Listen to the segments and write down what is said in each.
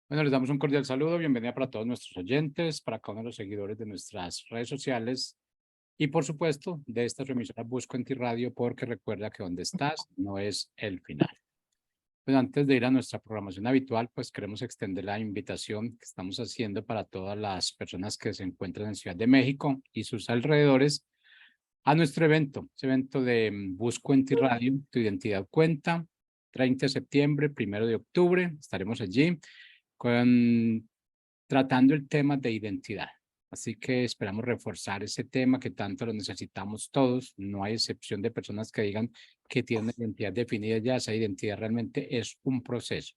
Bueno, les damos un cordial saludo, bienvenida para todos nuestros oyentes, para cada uno de los seguidores de nuestras redes sociales y por supuesto de esta emisora Busco en Ti Radio, porque recuerda que donde estás no es el final. Pues antes de ir a nuestra programación habitual, pues queremos extender la invitación que estamos haciendo para todas las personas que se encuentran en Ciudad de México y sus alrededores a nuestro evento, ese evento de Busco en Ti Radio, Tu Identidad Cuenta, 30 de septiembre, 1 de octubre, estaremos allí tratando el tema de identidad. Así que esperamos reforzar ese tema que tanto lo necesitamos todos. No hay excepción de personas que digan que tienen una identidad definida ya. Esa identidad realmente es un proceso.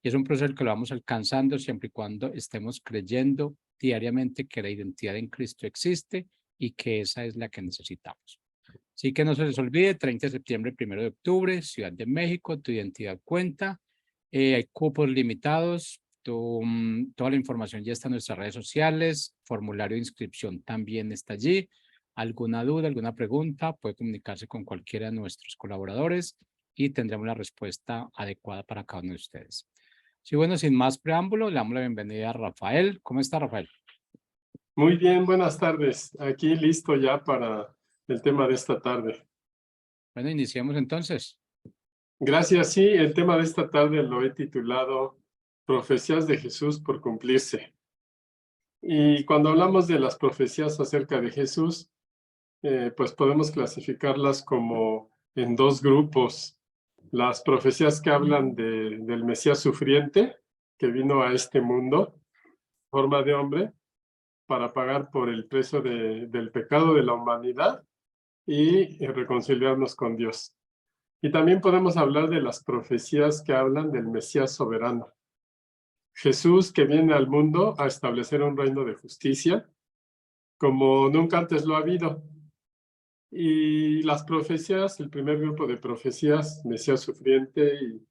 Y es un proceso que lo vamos alcanzando siempre y cuando estemos creyendo diariamente que la identidad en Cristo existe y que esa es la que necesitamos. Así que no se les olvide, 30 de septiembre, 1 de octubre, Ciudad de México, Tu Identidad Cuenta. Hay cupos limitados. Toda la información ya está en nuestras redes sociales. Formulario de inscripción también está allí. Alguna duda, alguna pregunta, puede comunicarse con cualquiera de nuestros colaboradores y tendremos la respuesta adecuada para cada uno de ustedes. Sí, bueno, sin más preámbulo, le damos la bienvenida a Rafael. ¿Cómo está, Rafael? Muy bien, buenas tardes. Aquí listo ya para el tema de esta tarde. Bueno, iniciemos entonces. Gracias. Sí, el tema de esta tarde lo he titulado Profecías de Jesús por cumplirse. Y cuando hablamos de las profecías acerca de Jesús, pues podemos clasificarlas como en dos grupos. Las profecías que hablan del Mesías sufriente, que vino a este mundo en forma de hombre, para pagar por el precio del pecado de la humanidad y reconciliarnos con Dios. Y también podemos hablar de las profecías que hablan del Mesías soberano. Jesús que viene al mundo a establecer un reino de justicia como nunca antes lo ha habido. Y las profecías, el primer grupo de profecías, Mesías sufriente y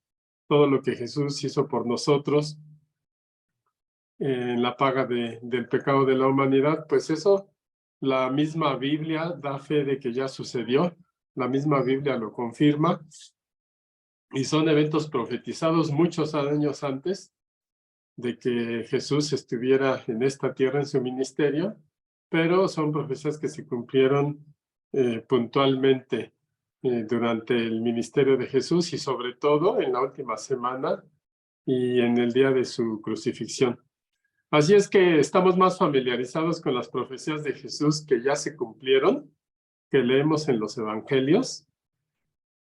todo lo que Jesús hizo por nosotros en la paga del pecado de la humanidad, pues eso, la misma Biblia da fe de que ya sucedió, la misma Biblia lo confirma, y son eventos profetizados muchos años antes de que Jesús estuviera en esta tierra en su ministerio, pero son profecías que se cumplieron puntualmente durante el ministerio de Jesús y sobre todo en la última semana y en el día de su crucifixión. Así es que estamos más familiarizados con las profecías de Jesús que ya se cumplieron, que leemos en los evangelios.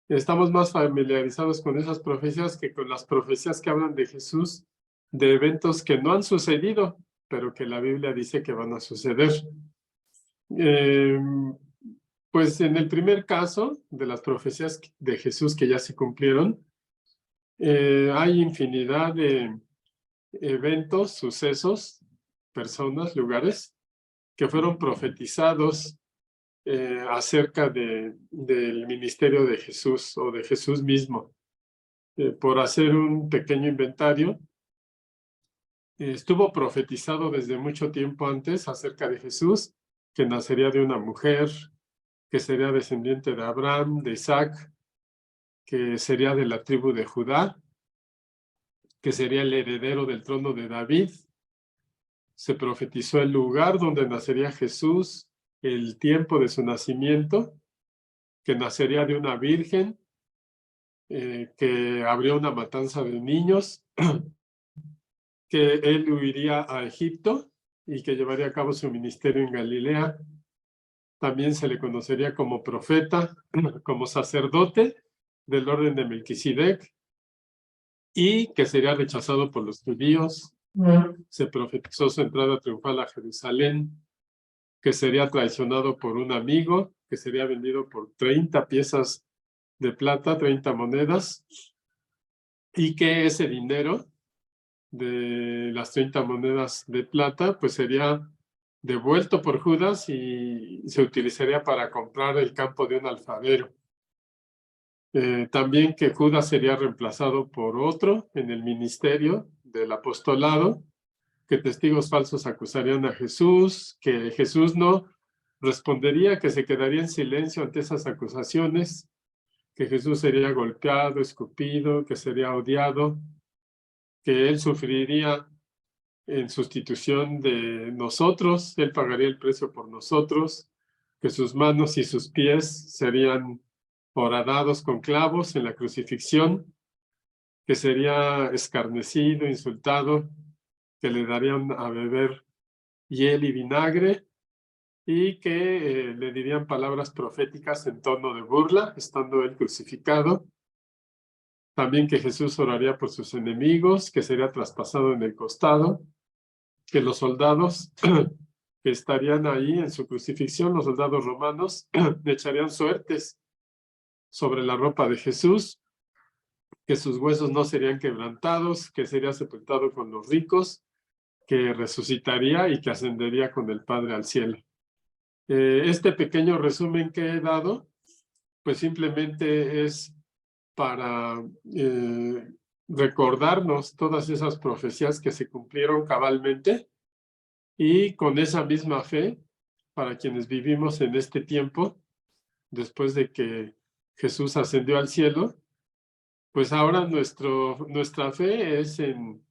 Estamos más familiarizados con esas profecías que con las profecías que hablan de Jesús, de eventos que no han sucedido, pero que la Biblia dice que van a suceder. Pues en el primer caso de las profecías de Jesús que ya se cumplieron, hay infinidad de eventos, sucesos, personas, lugares que fueron profetizados acerca del ministerio de Jesús o de Jesús mismo. Por hacer un pequeño inventario, estuvo profetizado desde mucho tiempo antes acerca de Jesús, que nacería de una mujer, que sería descendiente de Abraham, de Isaac, que sería de la tribu de Judá, que sería el heredero del trono de David. Se profetizó el lugar donde nacería Jesús, el tiempo de su nacimiento, que nacería de una virgen, que habría una matanza de niños, que él huiría a Egipto y que llevaría a cabo su ministerio en Galilea. También se le conocería como profeta, como sacerdote del orden de Melquisedec, y que sería rechazado por los judíos. Se profetizó su entrada triunfal a Jerusalén, que sería traicionado por un amigo, que sería vendido por 30 piezas de plata, 30 monedas, y que ese dinero de las 30 monedas de plata, pues sería devuelto por Judas y se utilizaría para comprar el campo de un alfarero. También que Judas sería reemplazado por otro en el ministerio del apostolado, que testigos falsos acusarían a Jesús, que Jesús no respondería, que se quedaría en silencio ante esas acusaciones, que Jesús sería golpeado, escupido, que sería odiado, que Él sufriría en sustitución de nosotros, Él pagaría el precio por nosotros, que sus manos y sus pies serían horadados con clavos en la crucifixión, que sería escarnecido, insultado, que le darían a beber hiel y vinagre, y que le dirían palabras proféticas en tono de burla, estando él crucificado. También que Jesús oraría por sus enemigos, que sería traspasado en el costado, que los soldados que estarían ahí en su crucifixión, los soldados romanos, le echarían suertes sobre la ropa de Jesús, que sus huesos no serían quebrantados, que sería sepultado con los ricos, que resucitaría y que ascendería con el Padre al cielo. Este pequeño resumen que he dado, pues simplemente es para recordarnos todas esas profecías que se cumplieron cabalmente, y con esa misma fe, para quienes vivimos en este tiempo, después de que Jesús ascendió al cielo, pues ahora nuestra fe es en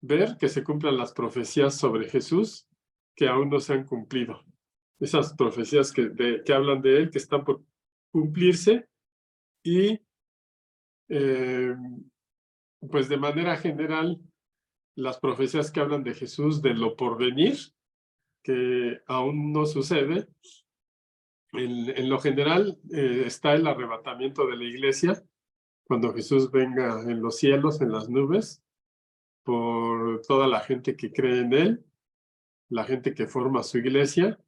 ver que se cumplan las profecías sobre Jesús que aún no se han cumplido. Esas profecías que hablan de él, que están por cumplirse, y pues de manera general, las profecías que hablan de Jesús, de lo porvenir, que aún no sucede. En lo general está el arrebatamiento de la iglesia, cuando Jesús venga en los cielos, en las nubes, por toda la gente que cree en él, la gente que forma su iglesia.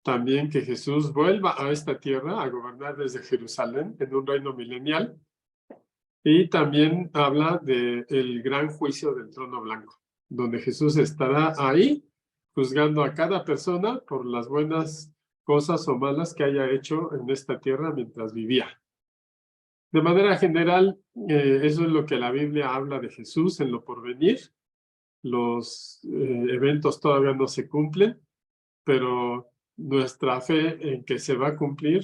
También que Jesús vuelva a esta tierra a gobernar desde Jerusalén en un reino milenial. Y también habla del gran juicio del trono blanco, donde Jesús estará ahí juzgando a cada persona por las buenas cosas o malas que haya hecho en esta tierra mientras vivía. De manera general, eso es lo que la Biblia habla de Jesús en lo porvenir. Los eventos todavía no se cumplen, pero nuestra fe en que se va a cumplir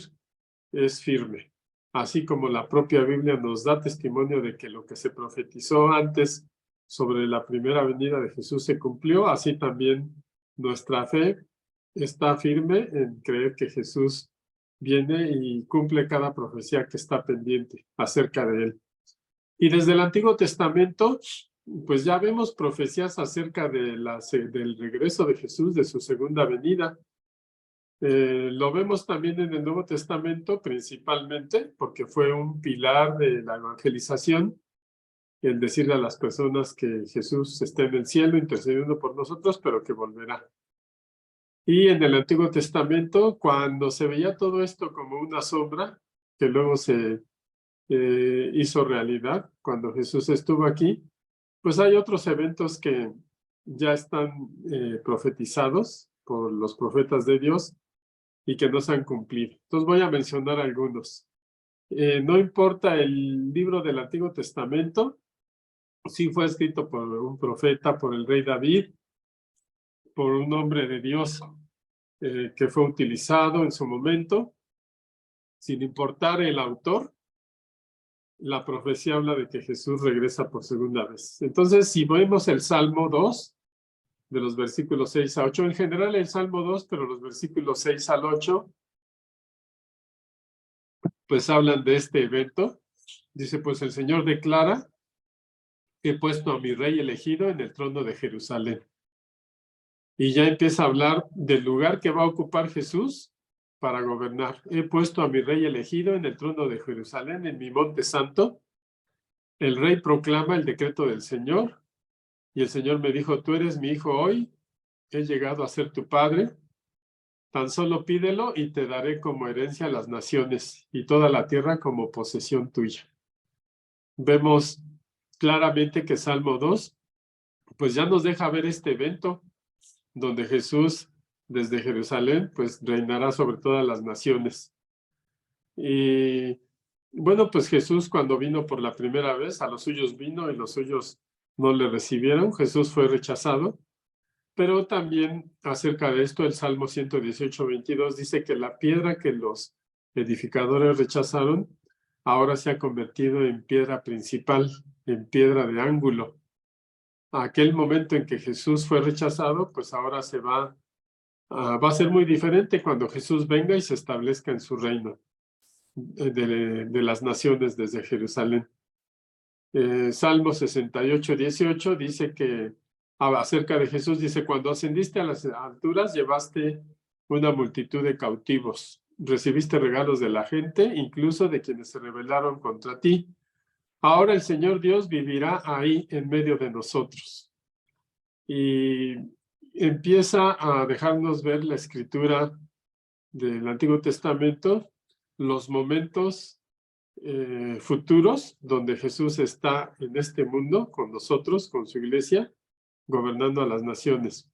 es firme. Así como la propia Biblia nos da testimonio de que lo que se profetizó antes sobre la primera venida de Jesús se cumplió, así también nuestra fe está firme en creer que Jesús viene y cumple cada profecía que está pendiente acerca de él. Y desde el Antiguo Testamento, pues ya vemos profecías acerca de del regreso de Jesús, de su segunda venida. Lo vemos también en el Nuevo Testamento, principalmente porque fue un pilar de la evangelización, el decirle a las personas que Jesús está en el cielo intercediendo por nosotros, pero que volverá. Y en el Antiguo Testamento, cuando se veía todo esto como una sombra, que luego se hizo realidad cuando Jesús estuvo aquí, pues hay otros eventos que ya están profetizados por los profetas de Dios y que no se han cumplido. Entonces voy a mencionar algunos. No importa el libro del Antiguo Testamento, sí fue escrito por un profeta, por el rey David, por un hombre de Dios que fue utilizado en su momento, sin importar el autor. La profecía habla de que Jesús regresa por segunda vez. Entonces, si vemos el Salmo 2, de los versículos 6 a 8, en general el Salmo 2, pero los versículos 6 al 8, pues hablan de este evento. Dice, pues el Señor declara, he puesto a mi rey elegido en el trono de Jerusalén. Y ya empieza a hablar del lugar que va a ocupar Jesús para gobernar. He puesto a mi rey elegido en el trono de Jerusalén, en mi monte santo. El rey proclama el decreto del Señor, y el Señor me dijo, tú eres mi hijo hoy, he llegado a ser tu padre. Tan solo pídelo y te daré como herencia las naciones y toda la tierra como posesión tuya. Vemos claramente que Salmo 2, pues ya nos deja ver este evento donde Jesús desde Jerusalén, pues reinará sobre todas las naciones. Y bueno, pues Jesús cuando vino por la primera vez, a los suyos vino y los suyos no le recibieron. Jesús fue rechazado. Pero también acerca de esto, el Salmo 118, 22 dice que la piedra que los edificadores rechazaron, ahora se ha convertido en piedra principal, en piedra de ángulo. aquel momento en que Jesús fue rechazado, pues ahora va a ser muy diferente cuando Jesús venga y se establezca en su reino de las naciones desde Jerusalén. Salmo 68, 18 dice que acerca de Jesús, dice, cuando ascendiste a las alturas, llevaste una multitud de cautivos, recibiste regalos de la gente, incluso de quienes se rebelaron contra ti. Ahora el Señor Dios vivirá ahí en medio de nosotros. Y empieza a dejarnos ver la escritura del Antiguo Testamento, los momentos futuros donde Jesús está en este mundo con nosotros, con su iglesia, gobernando a las naciones.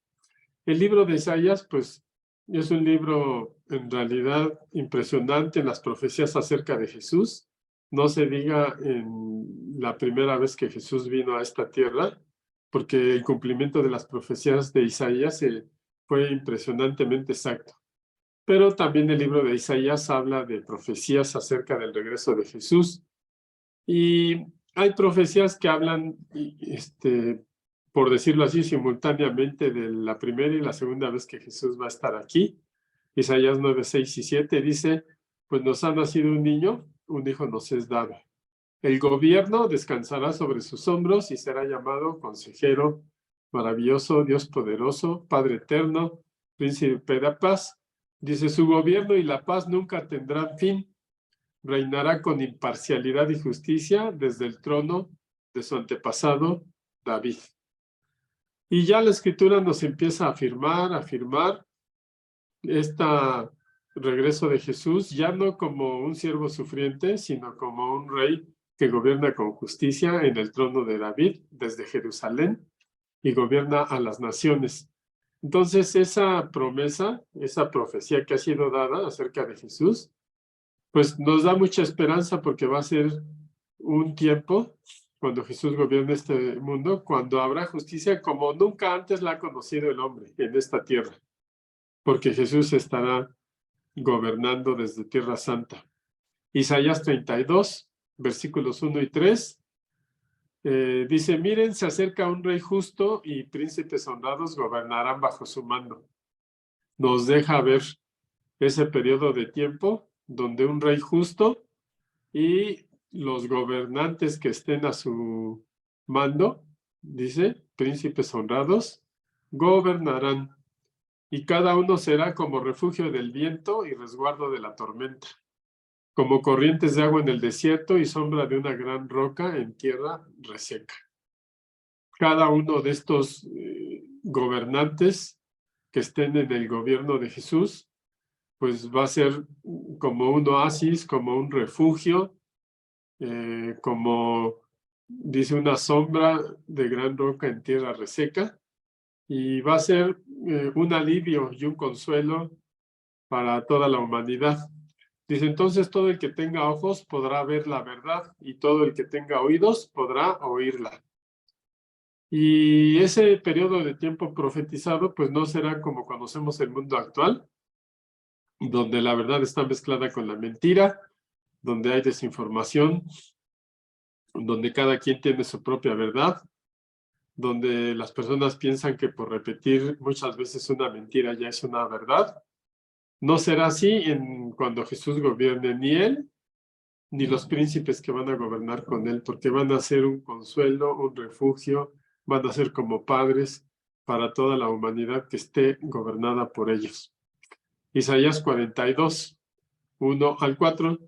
El libro de Isaías, pues, es un libro en realidad impresionante en las profecías acerca de Jesús. No se diga en la primera vez que Jesús vino a esta tierra, porque el cumplimiento de las profecías de Isaías fue impresionantemente exacto. Pero también el libro de Isaías habla de profecías acerca del regreso de Jesús. Y hay profecías que hablan, por decirlo así, simultáneamente de la primera y la segunda vez que Jesús va a estar aquí. Isaías 9, 6 y 7 dice, pues nos ha nacido un niño, un hijo nos es dado. El gobierno descansará sobre sus hombros y será llamado Consejero, Maravilloso, Dios Poderoso, Padre Eterno, Príncipe de Paz. Dice, su gobierno y la paz nunca tendrán fin. Reinará con imparcialidad y justicia desde el trono de su antepasado, David. Y ya la Escritura nos empieza a afirmar este regreso de Jesús, ya no como un siervo sufriente, sino como un rey que gobierna con justicia en el trono de David desde Jerusalén y gobierna a las naciones. Entonces, esa promesa, esa profecía que ha sido dada acerca de Jesús, pues nos da mucha esperanza porque va a ser un tiempo cuando Jesús gobierne este mundo, cuando habrá justicia como nunca antes la ha conocido el hombre en esta tierra, porque Jesús estará gobernando desde Tierra Santa. Isaías 32, versículos 1 y 3, dice, miren, se acerca un rey justo y príncipes honrados gobernarán bajo su mando. Nos deja ver ese periodo de tiempo donde un rey justo y los gobernantes que estén a su mando, dice, príncipes honrados, gobernarán, y cada uno será como refugio del viento y resguardo de la tormenta, como corrientes de agua en el desierto y sombra de una gran roca en tierra reseca. Cada uno de estos gobernantes que estén en el gobierno de Jesús, pues va a ser como un oasis, como un refugio, como dice una sombra de gran roca en tierra reseca, y va a ser un alivio y un consuelo para toda la humanidad. Dice, entonces todo el que tenga ojos podrá ver la verdad y todo el que tenga oídos podrá oírla. Y ese periodo de tiempo profetizado, pues no será como conocemos el mundo actual, donde la verdad está mezclada con la mentira, donde hay desinformación, donde cada quien tiene su propia verdad, donde las personas piensan que por repetir muchas veces una mentira ya es una verdad. No será así cuando Jesús gobierne, ni él, ni los príncipes que van a gobernar con él, porque van a ser un consuelo, un refugio, van a ser como padres para toda la humanidad que esté gobernada por ellos. Isaías 42, 1 al 4,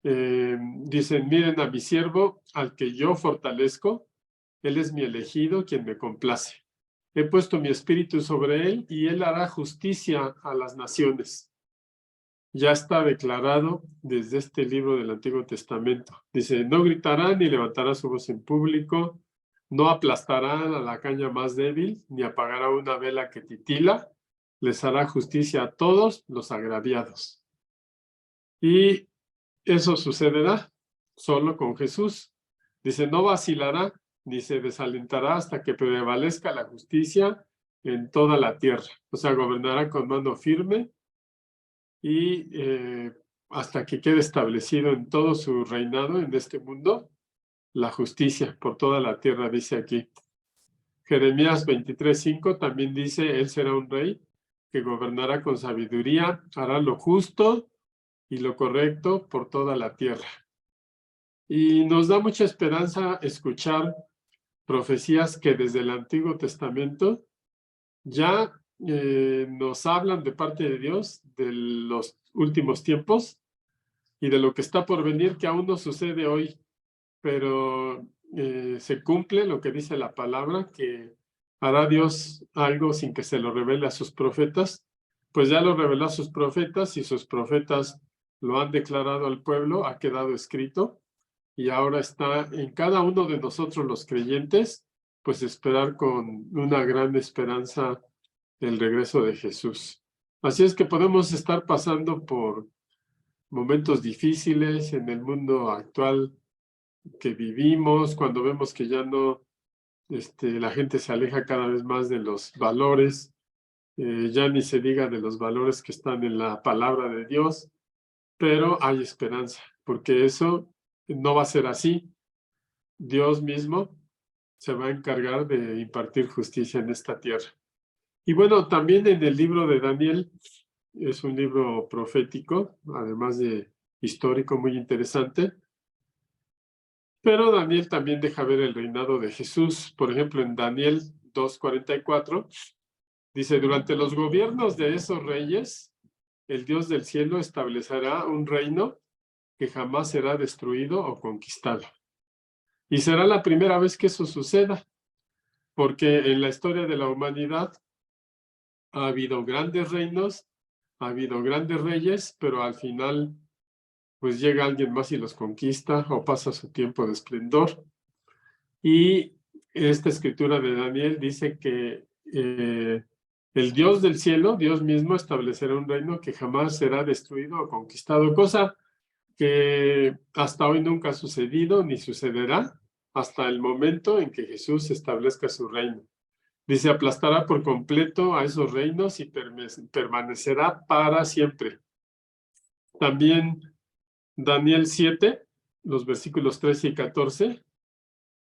dicen, miren a mi siervo, al que yo fortalezco, él es mi elegido, quien me complace. He puesto mi espíritu sobre él y él hará justicia a las naciones. Ya está declarado desde este libro del Antiguo Testamento. Dice, no gritará ni levantará su voz en público, no aplastará a la caña más débil, ni apagará una vela que titila, les hará justicia a todos los agraviados. Y eso sucederá solo con Jesús. Dice, no vacilará ni se desalentará hasta que prevalezca la justicia en toda la tierra. O sea, gobernará con mano firme y hasta que quede establecido en todo su reinado en este mundo la justicia por toda la tierra, dice aquí. Jeremías 23:5 también dice, él será un rey que gobernará con sabiduría, hará lo justo y lo correcto por toda la tierra. Y nos da mucha esperanza escuchar profecías que desde el Antiguo Testamento ya nos hablan de parte de Dios de los últimos tiempos y de lo que está por venir, que aún no sucede hoy, pero se cumple lo que dice la palabra, que hará Dios algo sin que se lo revele a sus profetas, pues ya lo reveló a sus profetas y sus profetas lo han declarado al pueblo, ha quedado escrito y ahora está en cada uno de nosotros los creyentes, pues esperar con una gran esperanza el regreso de Jesús. Así es que podemos estar pasando por momentos difíciles en el mundo actual que vivimos, cuando vemos que ya no, la gente se aleja cada vez más de los valores, ya ni se diga de los valores que están en la palabra de Dios, pero hay esperanza, porque eso no va a ser así. Dios mismo se va a encargar de impartir justicia en esta tierra. Y bueno, también en el libro de Daniel, es un libro profético, además de histórico, muy interesante. Pero Daniel también deja ver el reinado de Jesús. Por ejemplo, en Daniel 2:44, dice, durante los gobiernos de esos reyes, el Dios del cielo establecerá un reino que jamás será destruido o conquistado. Y será la primera vez que eso suceda, porque en la historia de la humanidad ha habido grandes reinos, ha habido grandes reyes, pero al final pues llega alguien más y los conquista o pasa su tiempo de esplendor. Y esta escritura de Daniel dice que el Dios del cielo, Dios mismo, establecerá un reino que jamás será destruido o conquistado, cosa que hasta hoy nunca ha sucedido ni sucederá hasta el momento en que Jesús establezca su reino. Dice, aplastará por completo a esos reinos y permanecerá para siempre. También Daniel 7, los versículos 13 y 14,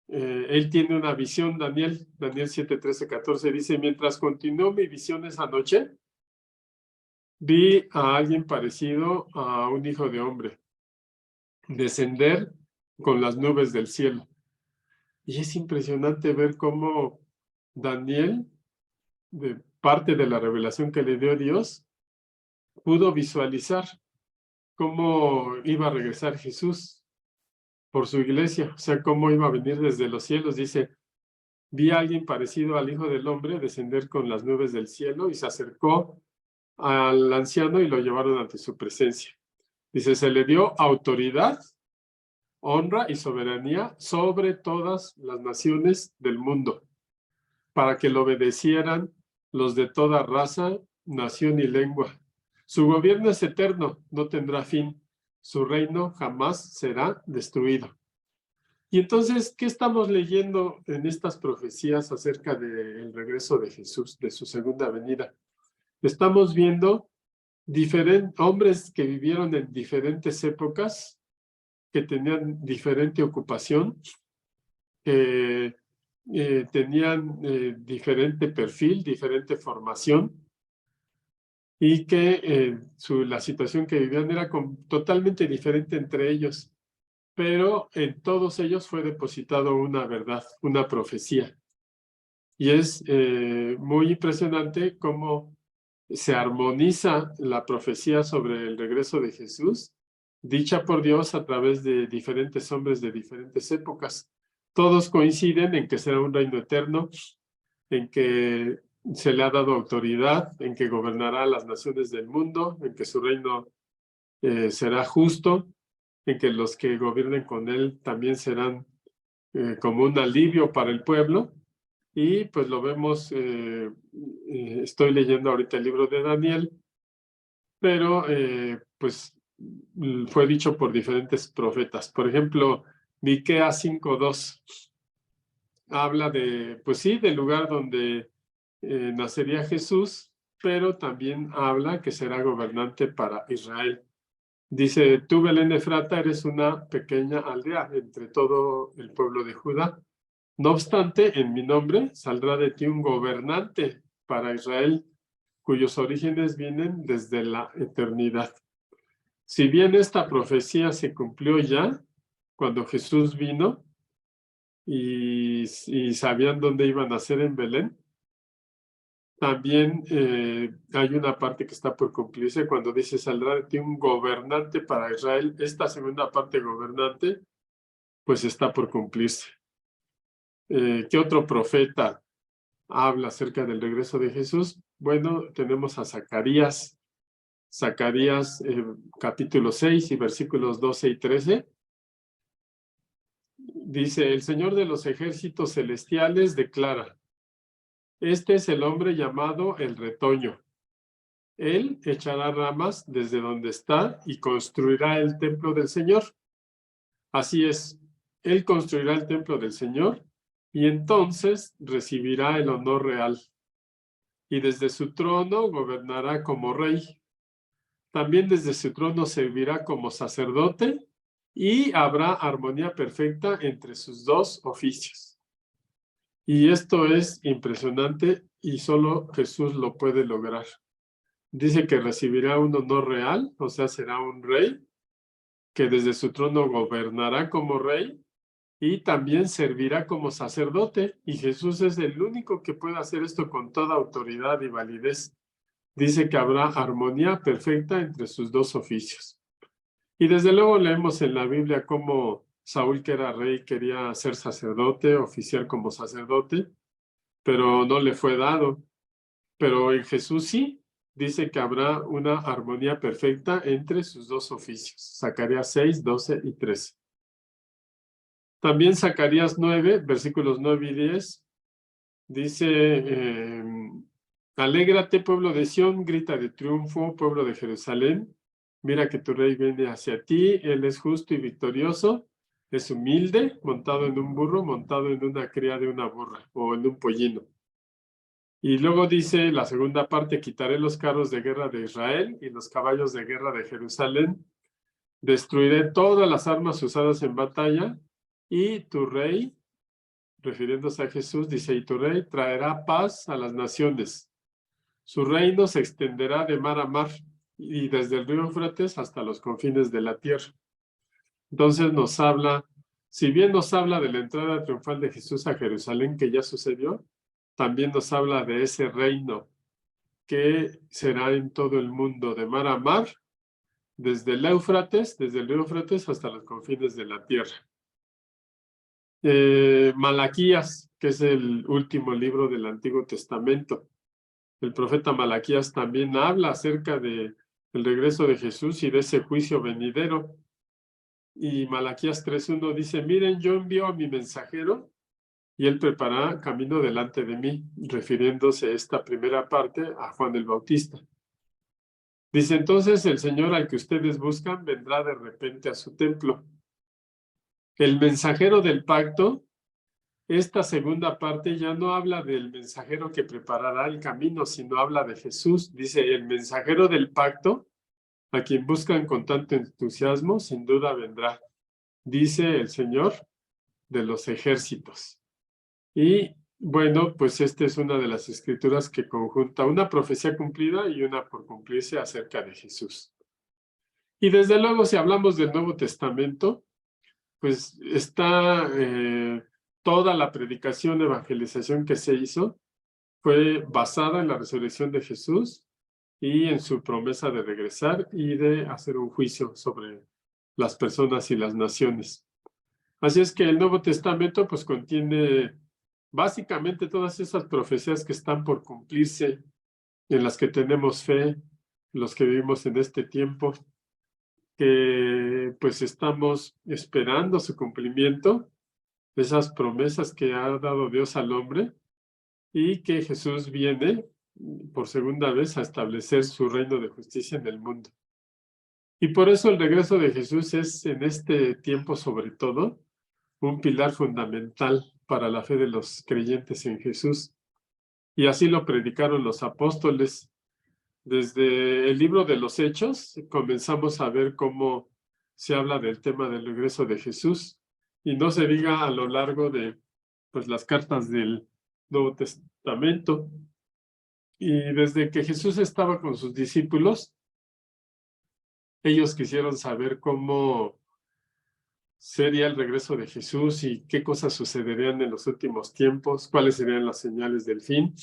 él tiene una visión, Daniel 7, 13, 14, dice, mientras continuó mi visión esa noche, vi a alguien parecido a un hijo de hombre descender con las nubes del cielo. Y es impresionante ver cómo Daniel, de parte de la revelación que le dio Dios, pudo visualizar cómo iba a regresar Jesús por su iglesia, o sea, cómo iba a venir desde los cielos. Dice, vi a alguien parecido al Hijo del Hombre descender con las nubes del cielo y se acercó al anciano y lo llevaron ante su presencia. Dice, se le dio autoridad, honra y soberanía sobre todas las naciones del mundo, para que lo obedecieran los de toda raza, nación y lengua. Su gobierno es eterno, no tendrá fin. Su reino jamás será destruido. Y entonces, ¿qué estamos leyendo en estas profecías acerca del regreso de Jesús, de su segunda venida? Estamos viendo hombres que vivieron en diferentes épocas, que tenían diferente ocupación, que tenían diferente perfil, diferente formación, y que la situación que vivían era totalmente diferente entre ellos. Pero en todos ellos fue depositado una verdad, una profecía. Y es muy impresionante cómo se armoniza la profecía sobre el regreso de Jesús, dicha por Dios a través de diferentes hombres de diferentes épocas. Todos coinciden en que será un reino eterno, en que se le ha dado autoridad, en que gobernará las naciones del mundo, en que su reino será justo, en que los que gobiernen con él también serán como un alivio para el pueblo. Y pues lo vemos, estoy leyendo ahorita el libro de Daniel, pero pues fue dicho por diferentes profetas. Por ejemplo, Miqueas 5:2 habla de, pues sí, del lugar donde nacería Jesús, pero también habla que será gobernante para Israel. Dice, tú, Belén Efrata, eres una pequeña aldea entre todo el pueblo de Judá. No obstante, en mi nombre saldrá de ti un gobernante para Israel, cuyos orígenes vienen desde la eternidad. Si bien esta profecía se cumplió ya cuando Jesús vino y sabían dónde iban a nacer en Belén, también hay una parte que está por cumplirse cuando dice saldrá de ti un gobernante para Israel. Esta segunda parte, gobernante, pues está por cumplirse. ¿Qué otro profeta habla acerca del regreso de Jesús? Bueno, tenemos a Zacarías. Zacarías capítulo 6 y versículos 12 y 13. Dice, el Señor de los ejércitos celestiales declara, este es el hombre llamado el retoño. Él echará ramas desde donde está y construirá el templo del Señor. Así es, él construirá el templo del Señor y entonces recibirá el honor real. Y desde su trono gobernará como rey. También desde su trono servirá como sacerdote y habrá armonía perfecta entre sus dos oficios. Y esto es impresionante y solo Jesús lo puede lograr. Dice que recibirá un honor real, o sea, será un rey, que desde su trono gobernará como rey y también servirá como sacerdote. Y Jesús es el único que puede hacer esto con toda autoridad y validez. Dice que habrá armonía perfecta entre sus dos oficios. Y desde luego leemos en la Biblia cómo Saúl, que era rey, quería ser sacerdote, oficiar como sacerdote, pero no le fue dado. Pero en Jesús sí, dice que habrá una armonía perfecta entre sus dos oficios. Zacarías 6, 12 y 13. También Zacarías 9, versículos 9 y 10, dice, alégrate, pueblo de Sión, grita de triunfo, pueblo de Jerusalén. Mira que tu rey viene hacia ti, él es justo y victorioso, es humilde, montado en un burro, montado en una cría de una burra o en un pollino. Y luego dice la segunda parte, quitaré los carros de guerra de Israel y los caballos de guerra de Jerusalén. Destruiré todas las armas usadas en batalla y tu rey, refiriéndose a Jesús, dice, y tu rey traerá paz a las naciones. Su reino se extenderá de mar a mar y desde el río Éufrates hasta los confines de la tierra. Entonces nos habla, si bien nos habla de la entrada triunfal de Jesús a Jerusalén, que ya sucedió, también nos habla de ese reino que será en todo el mundo, de mar a mar, desde el Éufrates, desde el río Éufrates hasta los confines de la tierra. Malaquías, que es el último libro del Antiguo Testamento. El profeta Malaquías también habla acerca del regreso de Jesús y de ese juicio venidero. Y Malaquías 3:1 dice, miren, yo envío a mi mensajero y él preparará camino delante de mí, refiriéndose esta primera parte a Juan el Bautista. Dice, entonces el Señor al que ustedes buscan vendrá de repente a su templo. El mensajero del pacto, esta segunda parte ya no habla del mensajero que preparará el camino, sino habla de Jesús. Dice, el mensajero del pacto, a quien buscan con tanto entusiasmo, sin duda vendrá, dice el Señor de los ejércitos. Y bueno, pues esta es una de las escrituras que conjunta una profecía cumplida y una por cumplirse acerca de Jesús. Y desde luego, si hablamos del Nuevo Testamento, pues está toda la predicación, evangelización que se hizo, fue basada en la resurrección de Jesús y en su promesa de regresar y de hacer un juicio sobre las personas y las naciones. Así es que el Nuevo Testamento pues contiene básicamente todas esas profecías que están por cumplirse, en las que tenemos fe, los que vivimos en este tiempo, que pues estamos esperando su cumplimiento, esas promesas que ha dado Dios al hombre y que Jesús viene por segunda vez a establecer su reino de justicia en el mundo. Y por eso el regreso de Jesús es en este tiempo sobre todo un pilar fundamental para la fe de los creyentes en Jesús. Y así lo predicaron los apóstoles. Desde el libro de los Hechos comenzamos a ver cómo se habla del tema del regreso de Jesús. Y no se diga a lo largo de pues las cartas del Nuevo Testamento. Y desde que Jesús estaba con sus discípulos, ellos quisieron saber cómo sería el regreso de Jesús y qué cosas sucederían en los últimos tiempos, cuáles serían las señales del fin.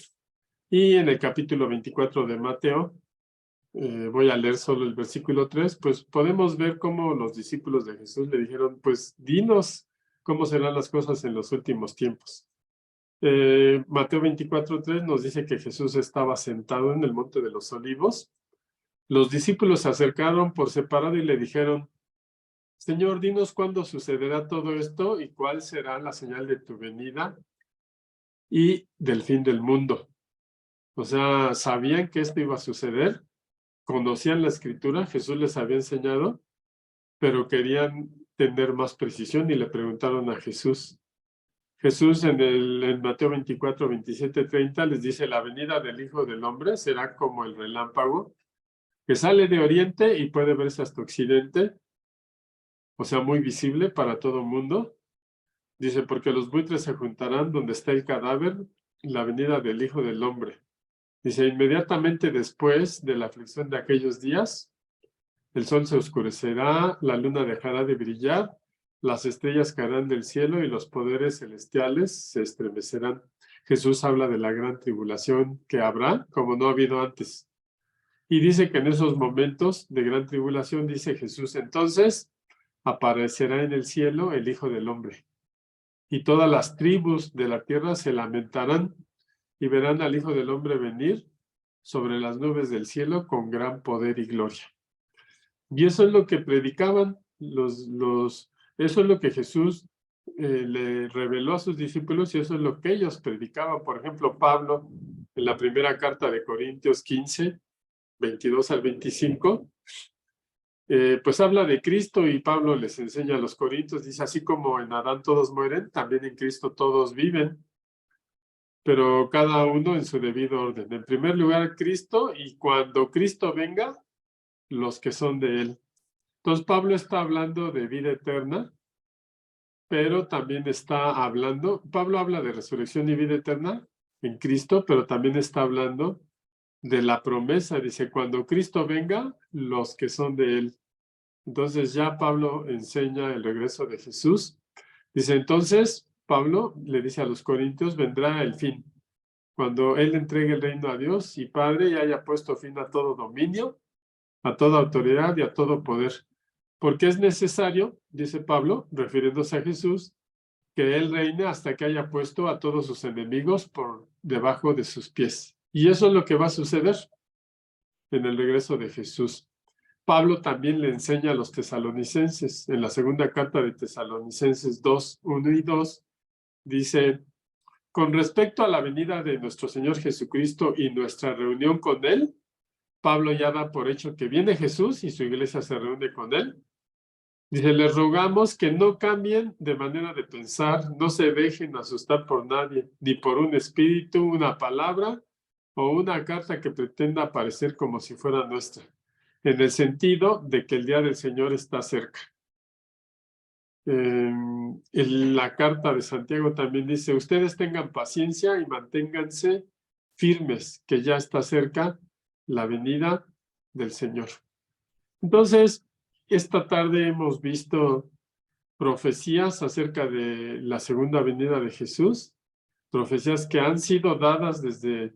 Y en el capítulo 24 de Mateo, voy a leer solo el versículo 3, pues podemos ver cómo los discípulos de Jesús le dijeron, pues dinos cómo serán las cosas en los últimos tiempos. Mateo 24:3 nos dice que Jesús estaba sentado en el Monte de los Olivos. Los discípulos se acercaron por separado y le dijeron, Señor, dinos cuándo sucederá todo esto y cuál será la señal de tu venida y del fin del mundo. O sea, sabían que esto iba a suceder, conocían la escritura, Jesús les había enseñado, pero querían tener más precisión y le preguntaron a Jesús. Jesús en Mateo 24, 27, 30 les dice, la venida del Hijo del Hombre será como el relámpago que sale de oriente y puede verse hasta occidente, o sea, muy visible para todo el mundo. Dice, porque los buitres se juntarán donde está el cadáver, la venida del Hijo del Hombre. Dice, inmediatamente después de la aflicción de aquellos días, el sol se oscurecerá, la luna dejará de brillar, las estrellas caerán del cielo y los poderes celestiales se estremecerán. Jesús habla de la gran tribulación que habrá, como no ha habido antes. Y dice que en esos momentos de gran tribulación, dice Jesús, entonces aparecerá en el cielo el Hijo del Hombre. Y todas las tribus de la tierra se lamentarán y verán al Hijo del Hombre venir sobre las nubes del cielo con gran poder y gloria. Y eso es lo que predicaban eso es lo que Jesús le reveló a sus discípulos y eso es lo que ellos predicaban. Por ejemplo, Pablo, en la primera carta de Corintios 15, 22 al 25, pues habla de Cristo y Pablo les enseña a los corintios, dice, así como en Adán todos mueren, también en Cristo todos viven, pero cada uno en su debido orden. En primer lugar, Cristo, y cuando Cristo venga, los que son de él. Entonces, Pablo está hablando de vida eterna, pero también está hablando, Pablo habla de resurrección y vida eterna en Cristo, pero también está hablando de la promesa. Dice, cuando Cristo venga, los que son de él. Entonces ya Pablo enseña el regreso de Jesús. Dice, entonces, Pablo le dice a los corintios, vendrá el fin. Cuando él entregue el reino a Dios y Padre y haya puesto fin a todo dominio, a toda autoridad y a todo poder. Porque es necesario, dice Pablo, refiriéndose a Jesús, que él reine hasta que haya puesto a todos sus enemigos por debajo de sus pies. Y eso es lo que va a suceder en el regreso de Jesús. Pablo también le enseña a los tesalonicenses, en la segunda carta de Tesalonicenses 2, 1 y 2, dice, con respecto a la venida de nuestro Señor Jesucristo y nuestra reunión con Él, Pablo ya da por hecho que viene Jesús y su iglesia se reúne con Él. Dice, les rogamos que no cambien de manera de pensar, no se dejen asustar por nadie, ni por un espíritu, una palabra o una carta que pretenda aparecer como si fuera nuestra, en el sentido de que el día del Señor está cerca. En la carta de Santiago también dice, ustedes tengan paciencia y manténganse firmes, que ya está cerca la venida del Señor. Entonces, esta tarde hemos visto profecías acerca de la segunda venida de Jesús, profecías que han sido dadas desde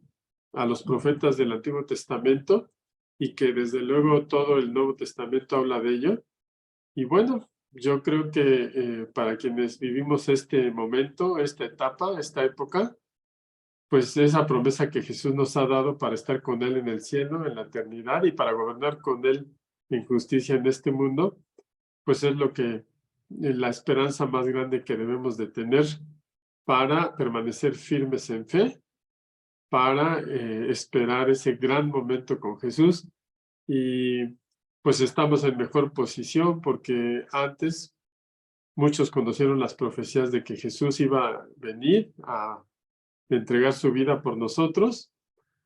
a los profetas del Antiguo Testamento y que desde luego todo el Nuevo Testamento habla de ello. Y bueno, yo creo que para quienes vivimos este momento, esta etapa, esta época, pues esa promesa que Jesús nos ha dado para estar con Él en el cielo, en la eternidad y para gobernar con Él en justicia en este mundo, pues es lo que la esperanza más grande que debemos de tener para permanecer firmes en fe, para esperar ese gran momento con Jesús y pues estamos en mejor posición porque antes muchos conocieron las profecías de que Jesús iba a venir a entregar su vida por nosotros,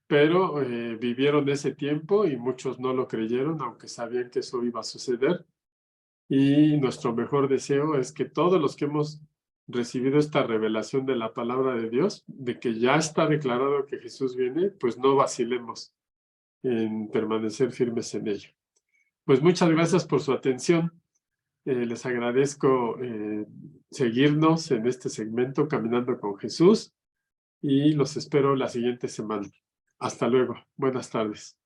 pero vivieron ese tiempo y muchos no lo creyeron, aunque sabían que eso iba a suceder. Y nuestro mejor deseo es que todos los que hemos recibido esta revelación de la palabra de Dios, de que ya está declarado que Jesús viene, pues no vacilemos en permanecer firmes en ello. Pues muchas gracias por su atención. Les agradezco seguirnos en este segmento Caminando con Jesús y los espero la siguiente semana. Hasta luego. Buenas tardes.